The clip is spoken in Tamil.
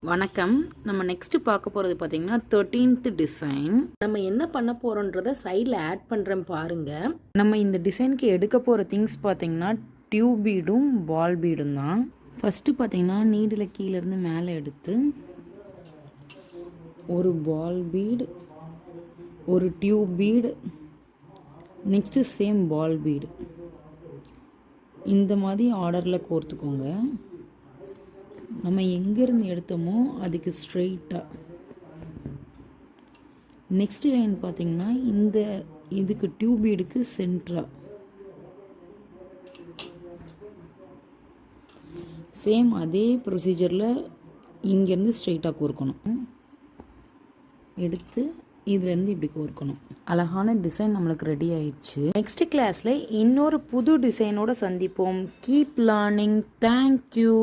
வணக்கம். நம்ம நெக்ஸ்ட்டு பார்க்க போகிறது பார்த்திங்கன்னா 13th டிசைன். நம்ம என்ன பண்ண போகிறோன்றதை சைடில் ஆட் பண்ணுறேன் பாருங்கள். நம்ம இந்த டிசைனுக்கு எடுக்க போகிற திங்ஸ் பார்த்திங்கன்னா டியூப் பீடும் பால் பீடும் தான். ஃபஸ்ட்டு பார்த்திங்கன்னா நீடில் கீழேருந்து மேலே எடுத்து ஒரு பால் பீடு, ஒரு tube bead, next same ball bead இந்த மாதிரி ஆர்டரில் கோர்த்துக்கோங்க. நம்ம எங்கேருந்து எடுத்தோமோ அதுக்கு ஸ்ட்ரெயிட்டாக நெக்ஸ்ட் லைன் பார்த்திங்கன்னா இதுக்கு டியூப் பீடுக்கு சென்ட்ரா சேம் அதே ப்ரொசீஜரில் இங்கேருந்து ஸ்ட்ரெயிட்டாக கோர்க்கணும். எடுத்து இதுலேருந்து இப்படி கோர்க்கணும். அழகான டிசைன் நம்மளுக்கு ரெடி ஆயிடுச்சு. நெக்ஸ்ட் கிளாஸில் இன்னொரு புது டிசைனோட சந்திப்போம். Keep learning. தேங்க்யூ.